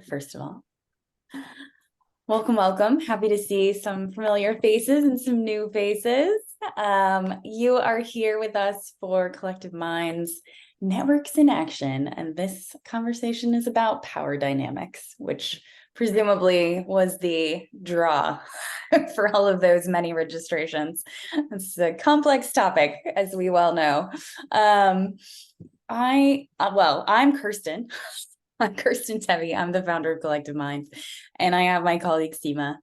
first of all. Welcome, welcome. Happy to see some familiar faces and some new faces. You are here with us for Collective Minds Networks in Action, and this conversation is about power dynamics, which presumably was the draw for all of those many registrations. It's a complex topic, as we well know. I'm Kirsten. I'm Kirsten Tevi. I'm the founder of Collective Minds, and I have my colleague Seema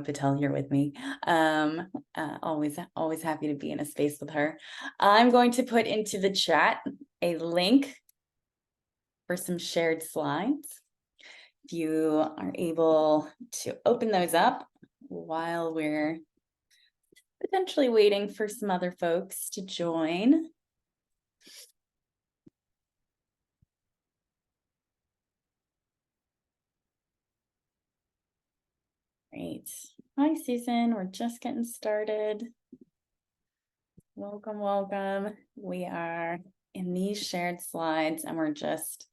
Patel here with me. Always happy to be in a space with her. I'm going to put into the chat a link for some shared slides. If you are able to open those up while we're potentially waiting for some other folks to join. Great. Hi, Susan. We're just getting started. Welcome, welcome. We are in these shared slides and we're just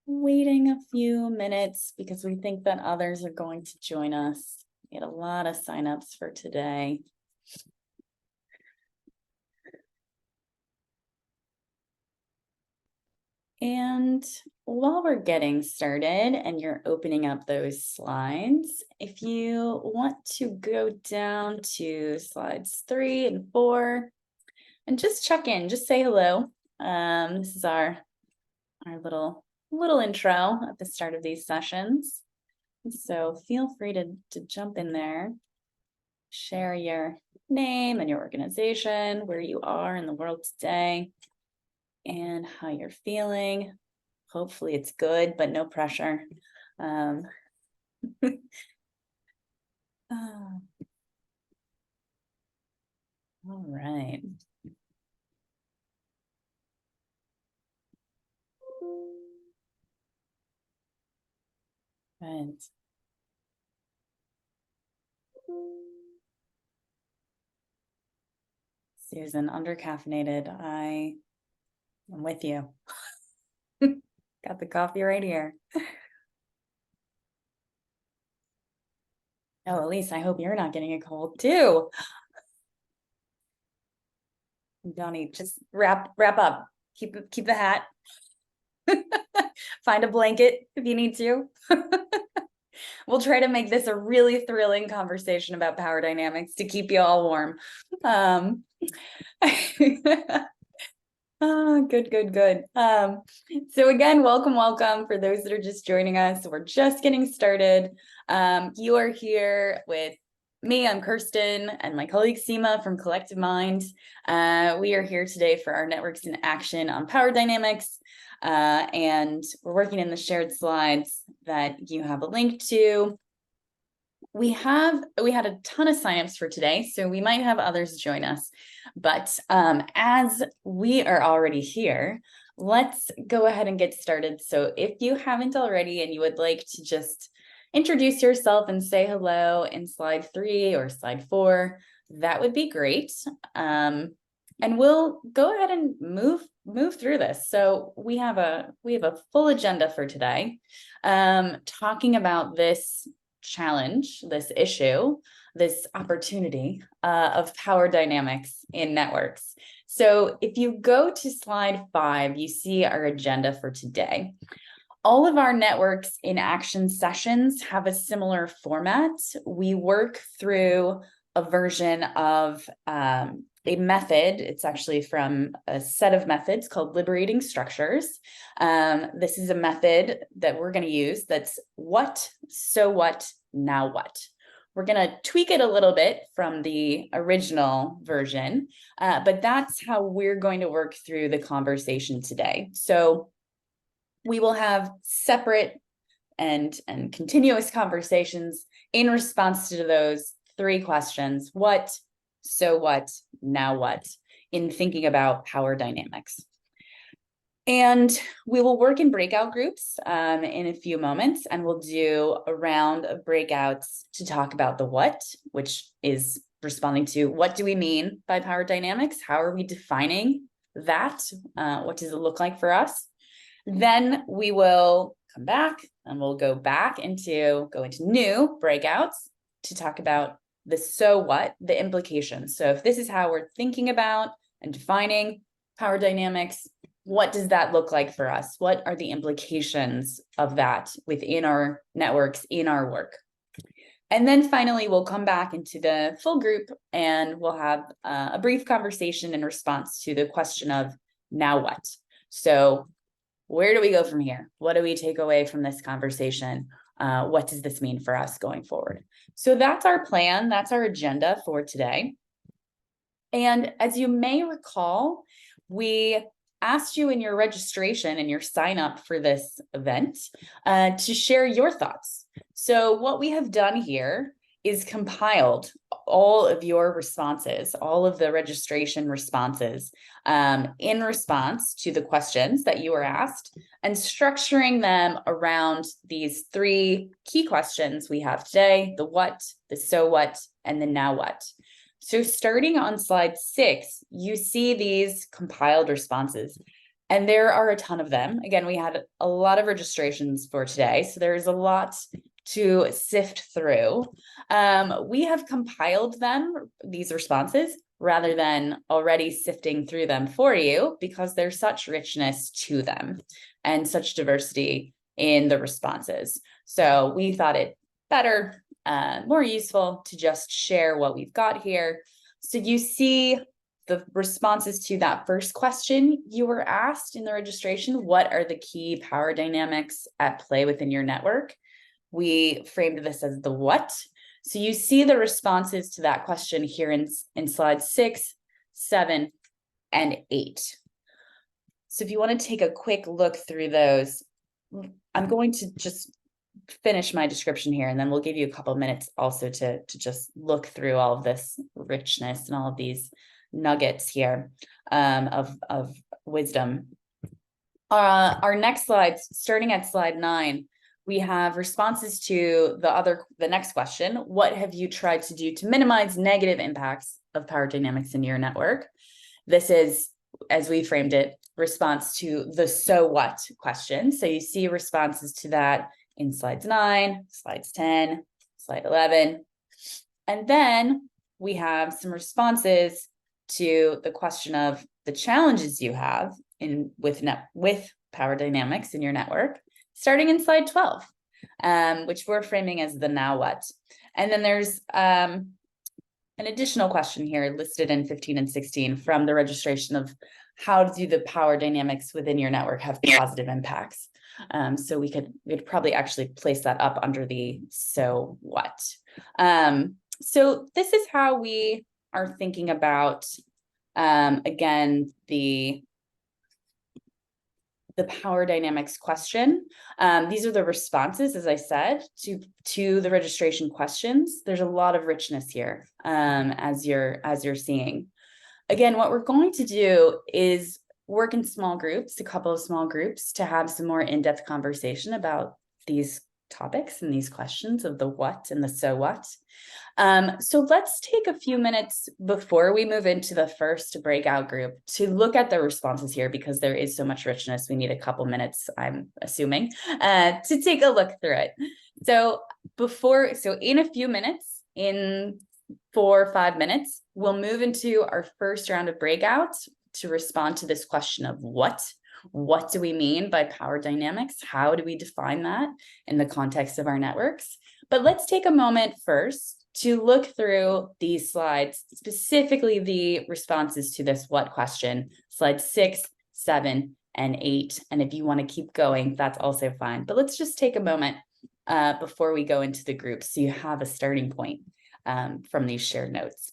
waiting a few minutes because we think that others are going to join us. We had a lot of signups for today. And while we're getting started and you're opening up those slides, if you want to go down to slides 3 and 4 and just check in, just say hello. This is our little intro at the start of these sessions. So feel free to jump in there, share your name and your organization, where you are in the world today, and how you're feeling. Hopefully it's good, but no pressure. All right. Good. Susan, undercaffeinated. I am with you. Got the coffee right here. Oh, Elise, I hope you're not getting a cold too. Donnie, just wrap up. Keep the hat. Find a blanket if you need to. We'll try to make this a really thrilling conversation about power dynamics to keep you all warm. Good. So again, welcome for those that are just joining us. We're just getting started. You are here with me, I'm Kirsten, and my colleague Seema from Collective Minds. We are here today for our Networks in Action on Power Dynamics. And we're working in the shared slides that you have a link to. We had a ton of signups for today, so we might have others join us. But as we are already here, let's go ahead and get started. So if you haven't already and you would like to just introduce yourself and say hello in slide 3 or slide 4, that would be great. And we'll go ahead and move through this. So we have a full agenda for today, talking about this challenge, this issue, this opportunity of power dynamics in networks. So if you go to slide 5, you see our agenda for today. All of our Networks in Action sessions have a similar format. We work through a version of a method. It's actually from a set of methods called Liberating Structures. This is a method that we're going to use that's what, so what, now what. We're going to tweak it a little bit from the original version, but that's how we're going to work through the conversation today. So we will have separate and continuous conversations in response to those 3 questions: what, so what, now what, in thinking about power dynamics. And we will work in breakout groups in a few moments, and we'll do a round of breakouts to talk about the what, which is responding to what do we mean by power dynamics? How are we defining that? What does it look like for us? Then we will come back, and we'll go into new breakouts to talk about the so what, the implications. So if this is how we're thinking about and defining power dynamics, what does that look like for us? What are the implications of that within our networks, in our work? And then finally, we'll come back into the full group and we'll have a brief conversation in response to the question of now what? So where do we go from here? What do we take away from this conversation? What does this mean for us going forward? So that's our plan. That's our agenda for today. And as you may recall, we asked you in your registration and your sign up for this event to share your thoughts. So what we have done here is compiled all of your responses, all of the registration responses in response to the questions that you were asked, and structuring them around these three key questions we have today: the what, the so what, and the now what. So starting on slide 6, you see these compiled responses, and there are a ton of them. Again, we had a lot of registrations for today, so there's a lot to sift through. We have compiled them, these responses, rather than already sifting through them for you, because there's such richness to them and such diversity in the responses. So we thought it better, more useful to just share what we've got here. So you see the responses to that first question you were asked in the registration: what are the key power dynamics at play within your network? We framed this as the what. So you see the responses to that question here in slides 6, 7, and 8. So if you want to take a quick look through those, I'm going to just finish my description here, and then we'll give you a couple of minutes also to just look through all of this richness and all of these nuggets here of wisdom. Our next slides, starting at slide 9, we have responses to the next question: what have you tried to do to minimize negative impacts of power dynamics in your network? This is, as we framed it, response to the so what question. So you see responses to that in slides 9, slides 10, slide 11. And then we have some responses to the question of the challenges you have with power dynamics in your network, starting in slide 12, which we're framing as the now what. And then there's an additional question here listed in 15 and 16 from the registration of how do the power dynamics within your network have positive impacts. So we'd probably actually place that up under the so what. So this is how we are thinking about, again, the power dynamics question. These are the responses, as I said, to the registration questions. There's a lot of richness here, as you're seeing. Again, what we're going to do is work in small groups, a couple of small groups, to have some more in-depth conversation about these topics and these questions of the what and the so what. So let's take a few minutes before we move into the first breakout group to look at the responses here, because there is so much richness. We need a couple minutes, I'm assuming, to take a look through it. So in a few minutes, in 4 or 5 minutes, we'll move into our first round of breakouts to respond to this question of what. What do we mean by power dynamics? How do we define that in the context of our networks? But let's take a moment first to look through these slides, specifically the responses to this what question, slides 6, 7, and 8. And if you want to keep going, that's also fine. But let's just take a moment before we go into the groups so you have a starting point from these shared notes.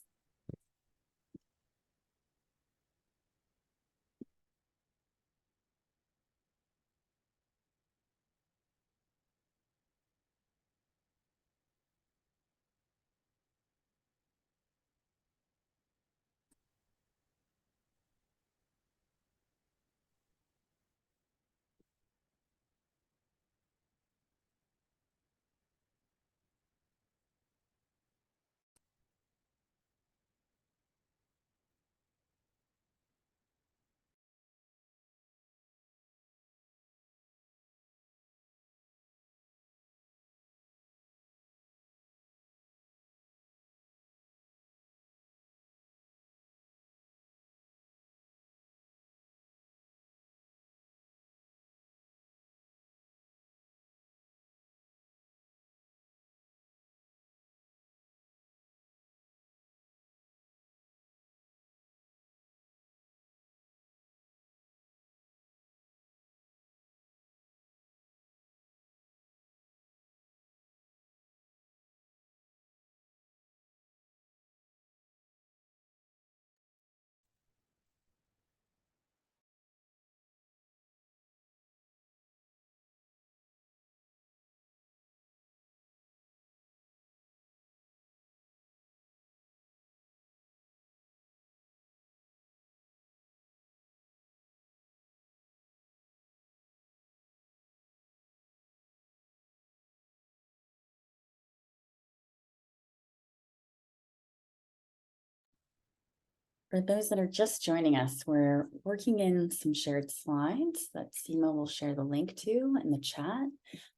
For those that are just joining us, we're working in some shared slides that Seema will share the link to in the chat.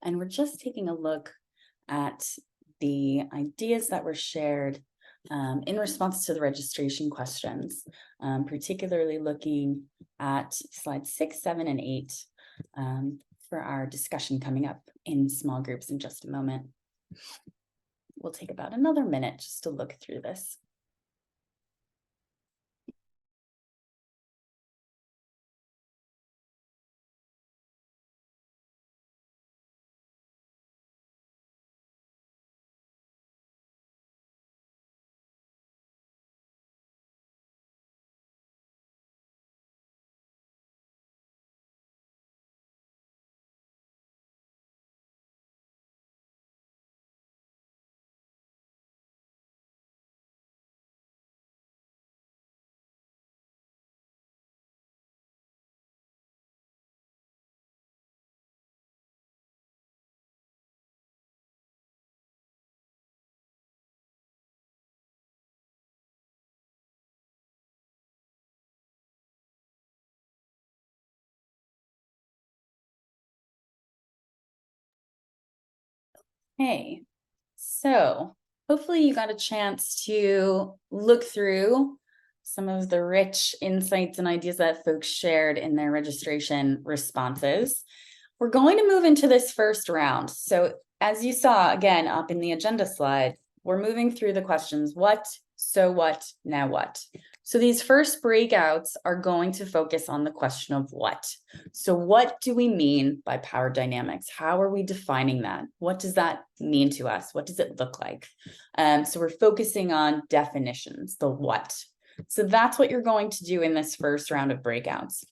And we're just taking a look at the ideas that were shared in response to the registration questions, particularly looking at slides 6, 7, and 8 for our discussion coming up in small groups in just a moment. We'll take about another minute just to look through this. Hey, so hopefully you got a chance to look through some of the rich insights and ideas that folks shared in their registration responses. We're going to move into this first round. So as you saw, again, up in the agenda slide, we're moving through the questions, what, so what, now what? So these first breakouts are going to focus on the question of what. So what do we mean by power dynamics? How are we defining that? What does that mean to us? What does it look like? So we're focusing on definitions, the what. So that's what you're going to do in this first round of breakouts.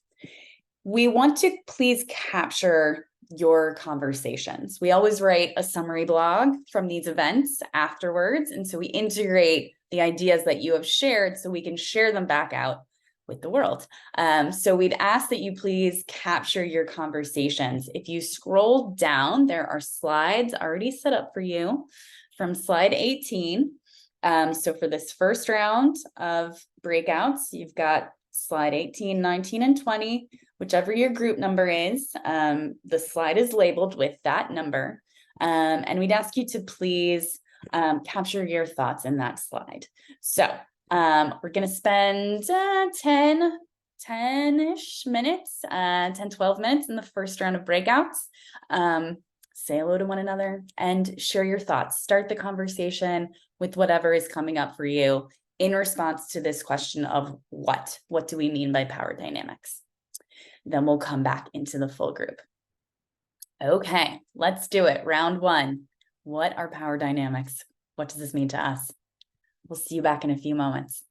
We want to please capture your conversations. We always write a summary blog from these events afterwards. And so we integrate the ideas that you have shared so we can share them back out with the world. So we'd ask that you please capture your conversations. If you scroll down, there are slides already set up for you from slide 18. So for this first round of breakouts, you've got slide 18, 19, and 20, whichever your group number is. The slide is labeled with that number. And we'd ask you to please capture your thoughts in that slide. So we're going to spend 10-ish minutes, 10, 12 minutes in the first round of breakouts. Say hello to one another and share your thoughts. Start the conversation with whatever is coming up for you in response to this question of what? What do we mean by power dynamics? Then we'll come back into the full group. Okay, let's do it. Round one. What are power dynamics? What does this mean to us? We'll see you back in a few moments.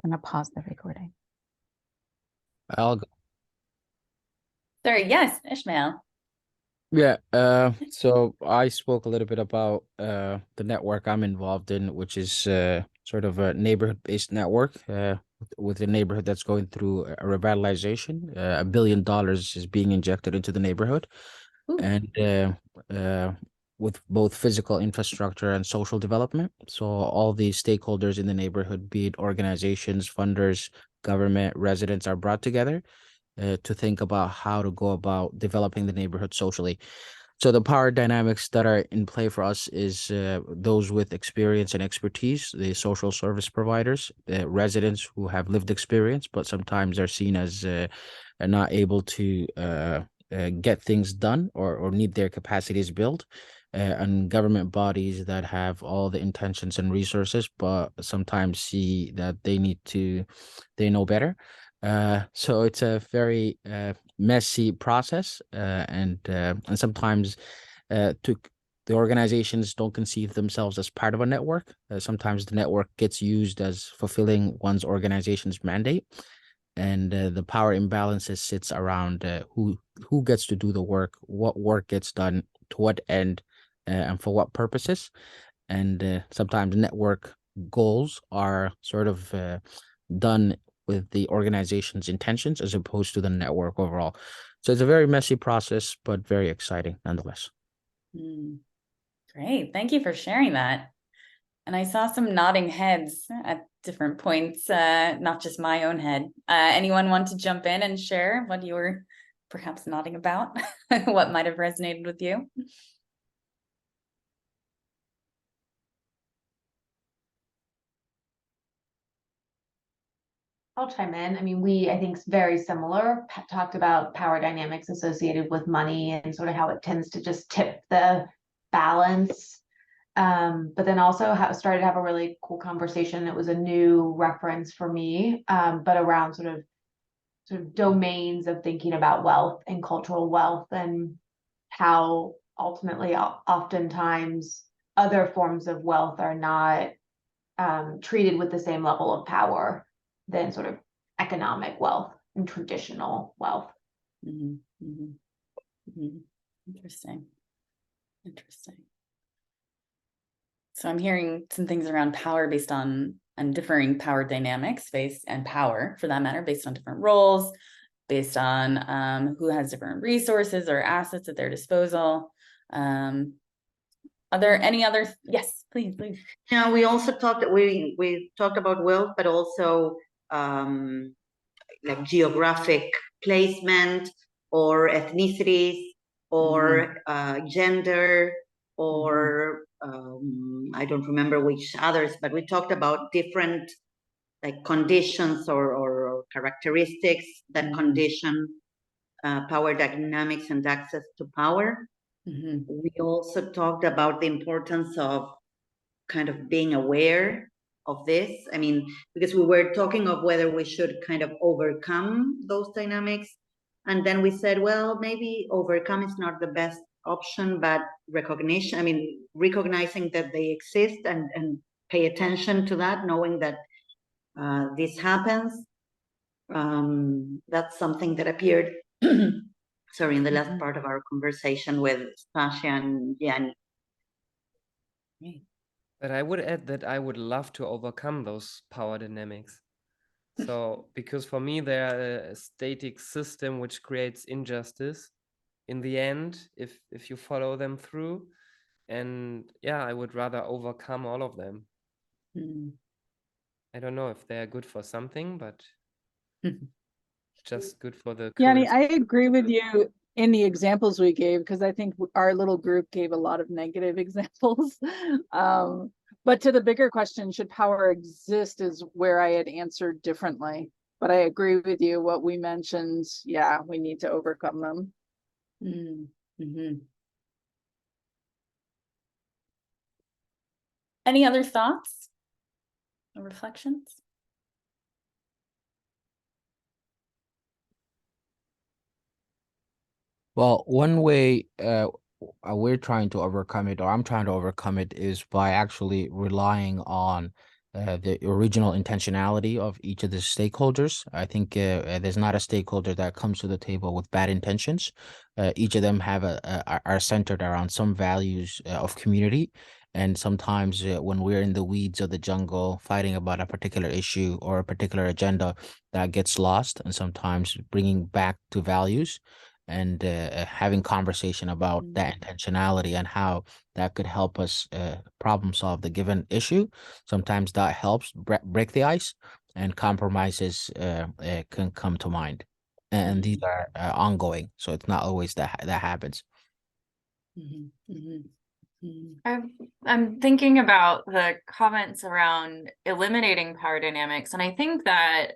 I'm gonna pause the recording. I'll go. Sorry, yes, Ishmael. Yeah, so I spoke a little bit about the network I'm involved in, which is sort of a neighborhood-based network with a neighborhood that's going through a revitalization. $1 billion is being injected into the neighborhood. Ooh. And with both physical infrastructure and social development. So all the stakeholders in the neighborhood, be it organizations, funders, government, residents, are brought together to think about how to go about developing the neighborhood socially. So the power dynamics that are in play for us is those with experience and expertise, the social service providers, residents who have lived experience, but sometimes are seen as not able to get things done or need their capacities built. And government bodies that have all the intentions and resources, but sometimes see that they know better. So it's a very messy process, and sometimes the organizations don't conceive themselves as part of a network. Sometimes the network gets used as fulfilling one's organization's mandate, and the power imbalances sits around who gets to do the work, what work gets done, to what end, and for what purposes. and sometimes network goals are sort of done with the organization's intentions as opposed to the network overall. So it's a very messy process, but very exciting nonetheless. Great. Thank you for sharing that. And I saw some nodding heads at different points, not just my own head. Anyone want to jump in and share what you were perhaps nodding about? What might have resonated with you? I'll chime in. I mean, I think, very similar, talked about power dynamics associated with money and sort of how it tends to just tip the balance. But then also started to have a really cool conversation. It was a new reference for me, but around sort of domains of thinking about wealth and cultural wealth, and how ultimately oftentimes other forms of wealth are not treated with the same level of power than sort of economic wealth and traditional wealth. Interesting. So I'm hearing some things around power based on and differing power dynamics based and power for that matter based on different roles, based on who has different resources or assets at their disposal. Are there any other? Yes, please. Yeah, we also talked we talked about wealth, but also like geographic placement or ethnicities or gender or I don't remember which others, but we talked about different like conditions or characteristics that condition power dynamics and access to power. We also talked about the importance of kind of being aware of this. I mean, because we were talking of whether we should kind of overcome those dynamics. And then we said, well, maybe overcome is not the best option, but recognizing that they exist and pay attention to that, knowing that this happens. That's something that appeared, sorry, in the last part of our conversation with Stasia and Jan. But I would add that I would love to overcome those power dynamics. So, because for me, they're a static system which creates injustice in the end, if you follow them through. And yeah, I would rather overcome all of them. I don't know if they're good for something, but just good for the Yanni, current. I agree with you in the examples we gave, because I think our little group gave a lot of negative examples. But to the bigger question, should power exist, is where I had answered differently. But I agree with you, what we mentioned, yeah, we need to overcome them. Any other thoughts or reflections? Well, one way we're trying to overcome it, or I'm trying to overcome it, is by actually relying on the original intentionality of each of the stakeholders. I think there's not a stakeholder that comes to the table with bad intentions. Each of them are centered around some values of community. And sometimes when we're in the weeds of the jungle fighting about a particular issue or a particular agenda, that gets lost. And sometimes bringing back to values and having conversation about that intentionality and how that could help us problem solve the given issue. Sometimes that helps break the ice, and compromises can come to mind. And these are ongoing, so it's not always that happens. I'm thinking about the comments around eliminating power dynamics, and I think that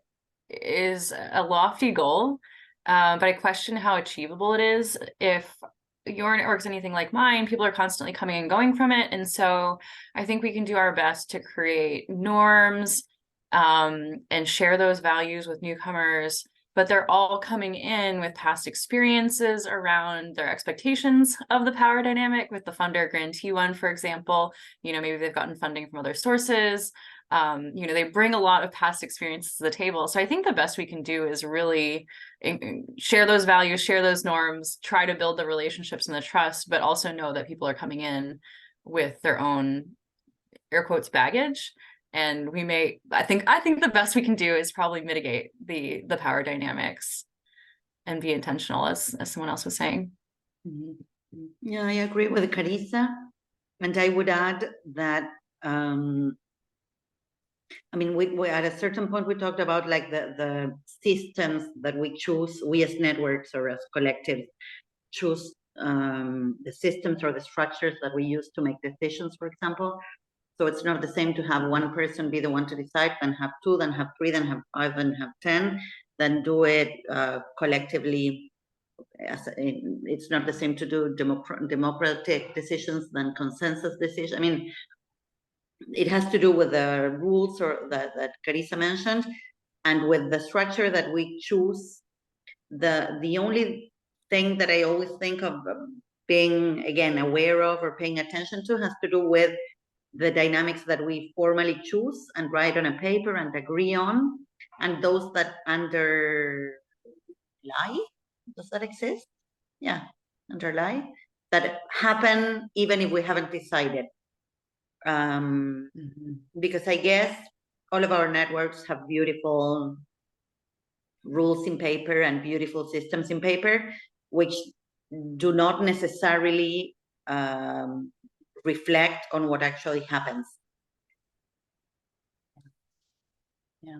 is a lofty goal. But I question how achievable it is. If your network's anything like mine, people are constantly coming and going from it. And so I think we can do our best to create norms and share those values with newcomers, but they're all coming in with past experiences around their expectations of the power dynamic. With the funder grantee one, for example, maybe they've gotten funding from other sources. They bring a lot of past experiences to the table. So I think the best we can do is really share those values, share those norms, try to build the relationships and the trust, but also know that people are coming in with their own air quotes baggage. And we may, I think the best we can do is probably mitigate the power dynamics and be intentional, as someone else was saying. Yeah, I agree with Carissa. And I would add that, I mean, we at a certain point, we talked about like the systems that we choose, we as networks or as collectives choose the systems or the structures that we use to make decisions, for example. So it's not the same to have one person be the one to decide, then have two, then have three, then have five, then have 10, then do it collectively. It's not the same to do democratic decisions than consensus decisions. I mean, it has to do with the rules or that Carissa mentioned, and with the structure that we choose. The only thing that I always think of being, again, aware of or paying attention to has to do with the dynamics that we formally choose and write on a paper and agree on, and those that underlie, does that exist? Yeah, underlie, that happen even if we haven't decided. Because I guess all of our networks have beautiful rules in paper and beautiful systems in paper, which do not necessarily reflect on what actually happens. Yeah.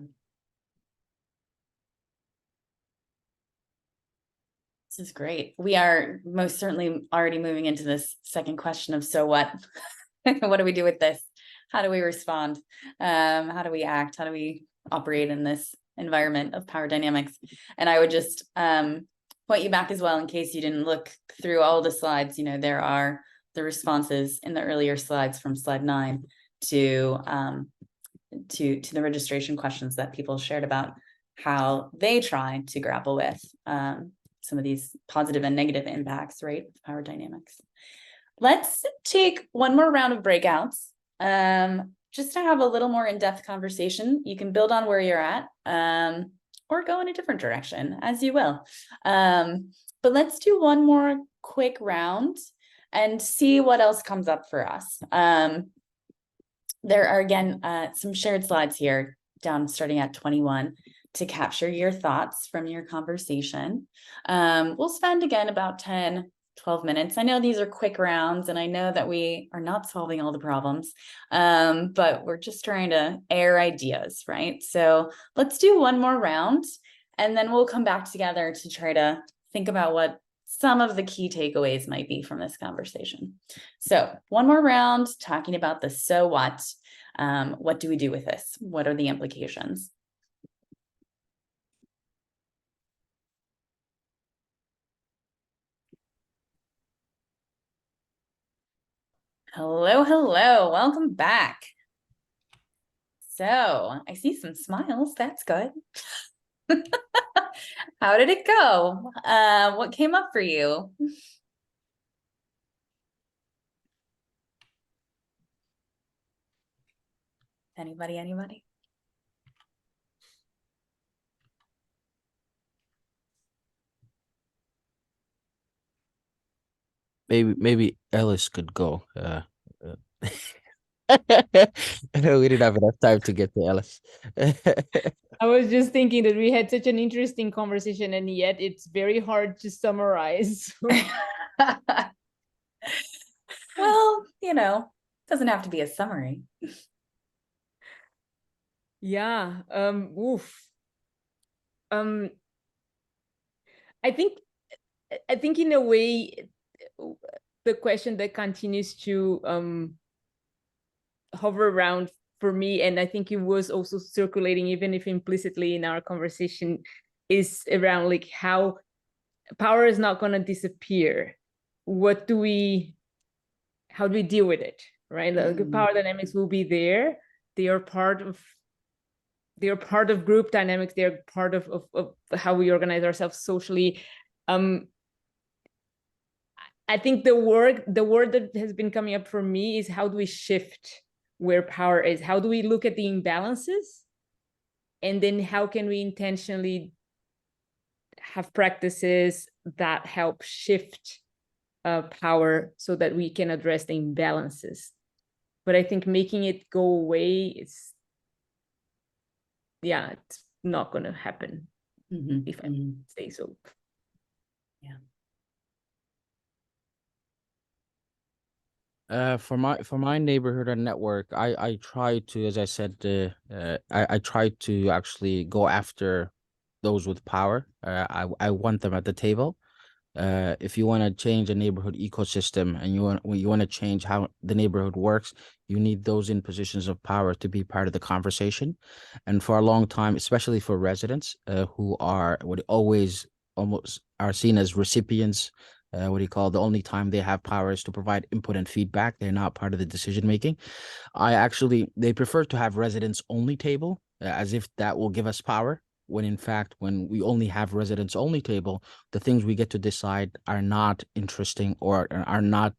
This is great. We are most certainly already moving into this second question of so what? What do we do with this? How do we respond? How do we act? How do we operate in this environment of power dynamics? And I would just point you back as well, in case you didn't look through all the slides. You know, there are the responses in the earlier slides from slide 9 to the registration questions that people shared about how they try to grapple with some of these positive and negative impacts, right, of power dynamics. Let's take one more round of breakouts, just to have a little more in-depth conversation. You can build on where you're at, or go in a different direction, as you will. But let's do one more quick round and see what else comes up for us. There are, again, some shared slides here down starting at 21 to capture your thoughts from your conversation. We'll spend, again, about 10, 12 minutes. I know these are quick rounds, and I know that we are not solving all the problems, but we're just trying to air ideas, right? So let's do one more round, and then we'll come back together to try to think about what some of the key takeaways might be from this conversation. So one more round talking about the so what. What do we do with this? What are the implications? Hello, hello, welcome back. So I see some smiles, that's good. How did it go? What came up for you? Anybody? Maybe Ellis could go. I know we didn't have enough time to get to Ellis. I was just thinking that we had such an interesting conversation, and yet it's very hard to summarize. Well, you know, doesn't have to be a summary. Yeah. I think in a way, the question that continues to hover around for me, and I think it was also circulating, even if implicitly in our conversation, is around like how power is not going to disappear. How do we deal with it, right? The power dynamics will be there. They are part of group dynamics. They're part of how we organize ourselves socially. I think the word that has been coming up for me is, how do we shift where power is? How do we look at the imbalances? And then how can we intentionally have practices that help shift power so that we can address the imbalances? But I think making it go away is, yeah, it's not going to happen, if I say so. For my neighborhood and network, I try to, as I said, I try to actually go after those with power. I want them at the table. If you want to change a neighborhood ecosystem and you want to change how the neighborhood works, you need those in positions of power to be part of the conversation. And for a long time, especially for residents who are what always almost are seen as recipients, the only time they have power is to provide input and feedback. They're not part of the decision making. They prefer to have residents only table as if that will give us power, when in fact, when we only have residents only table, the things we get to decide are not interesting or are not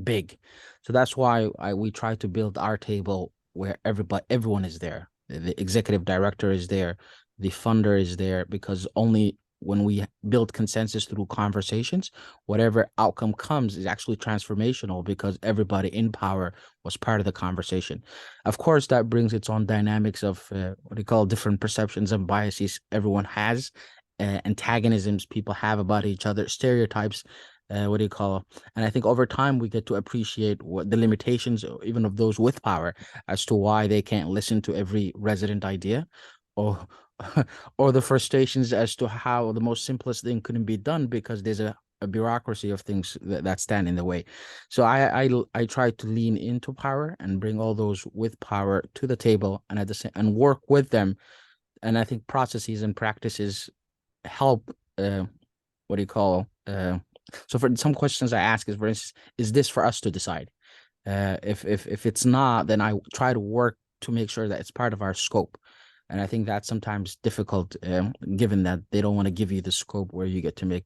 big. So that's why we try to build our table where everyone is there. The executive director is there, the funder is there, because only when we build consensus through conversations, whatever outcome comes is actually transformational because everybody in power was part of the conversation. Of course, that brings its own dynamics of different perceptions and biases everyone has, antagonisms people have about each other, stereotypes, and I think over time we get to appreciate what the limitations even of those with power as to why they can't listen to every resident idea, or or the frustrations as to how the most simplest thing couldn't be done because there's a bureaucracy of things that stand in the way. So I try to lean into power and bring all those with power to the table, and at the same and work with them. And I think processes and practices help. So for some questions I ask is, for instance, is this for us to decide? If it's not, then I try to work to make sure that it's part of our scope. And I think that's sometimes difficult, given that they don't want to give you the scope where you get to make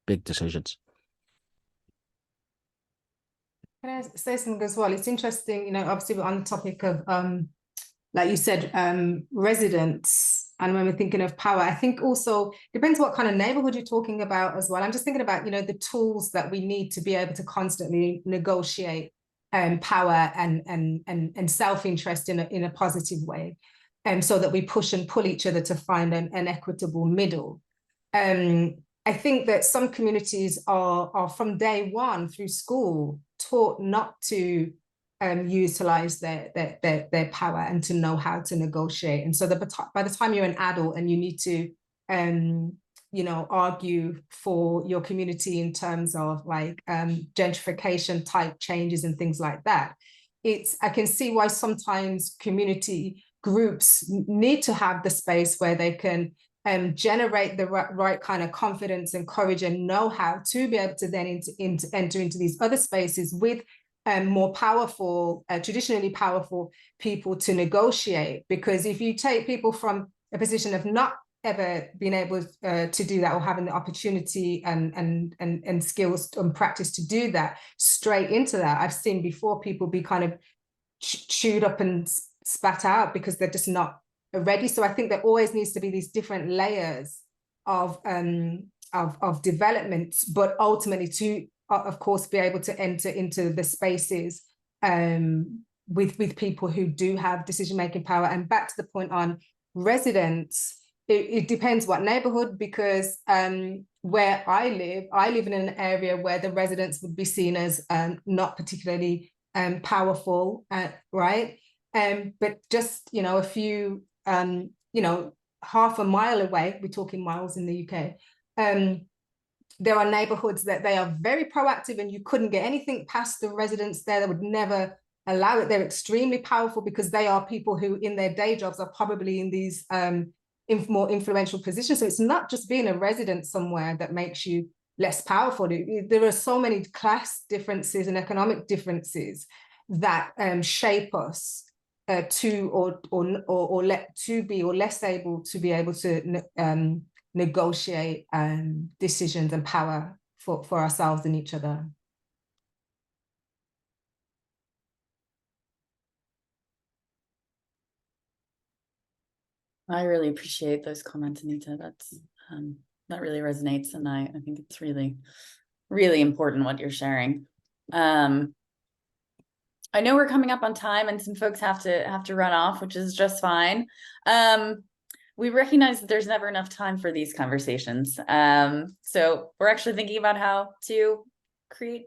big decisions. Can I say something as well? It's interesting, obviously we're on the topic of, like you said, residents. And when we're thinking of power, I think also depends what kind of neighborhood you're talking about as well. I'm just thinking about, the tools that we need to be able to constantly negotiate power and self-interest in a positive way. So that we push and pull each other to find an equitable middle. I think that some communities are from day one through school taught not to utilize their power and to know how to negotiate. And so by the time you're an adult and you need to argue for your community in terms of like gentrification type changes and things like that, I can see why sometimes community groups need to have the space where they can generate the right kind of confidence and courage and know-how to be able to then enter into these other spaces with more powerful, traditionally powerful people to negotiate. Because if you take people from a position of not ever being able to do that, or having the opportunity and skills and practice to do that, straight into that, I've seen before people be kind of chewed up and spat out because they're just not ready. So I think there always needs to be these different layers of development, but ultimately to, of course, be able to enter into the spaces with people who do have decision-making power. And back to the point on residents, it depends what neighborhood, because where I live in an area where the residents would be seen as not particularly powerful, right? But just, a few, half a mile away, we're talking miles in the UK, there are neighborhoods that they are very proactive and you couldn't get anything past the residents there. That would never allow it. They're extremely powerful because they are people who in their day jobs are probably in these more influential positions. So it's not just being a resident somewhere that makes you less powerful. There are so many class differences and economic differences that shape us to be less able to be able to negotiate decisions and power for ourselves and each other. I really appreciate those comments, Anita. That really resonates, and I think it's really, really important what you're sharing. I know we're coming up on time and some folks have to run off, which is just fine. We recognize that there's never enough time for these conversations. So we're actually thinking about how to create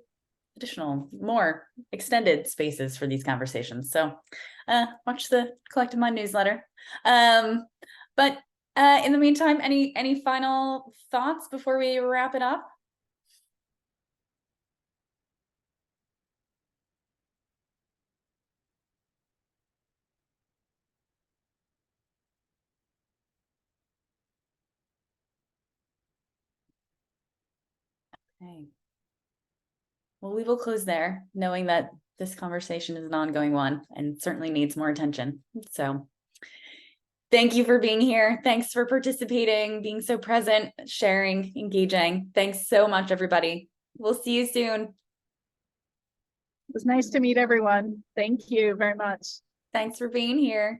additional, more extended spaces for these conversations. So watch the Collective Mind newsletter. But in the meantime, any final thoughts before we wrap it up? Okay. Well, we will close there, knowing that this conversation is an ongoing one and certainly needs more attention. So thank you for being here. Thanks for participating, being so present, sharing, engaging. Thanks so much, everybody. We'll see you soon. It was nice to meet everyone. Thank you very much. Thanks for being here.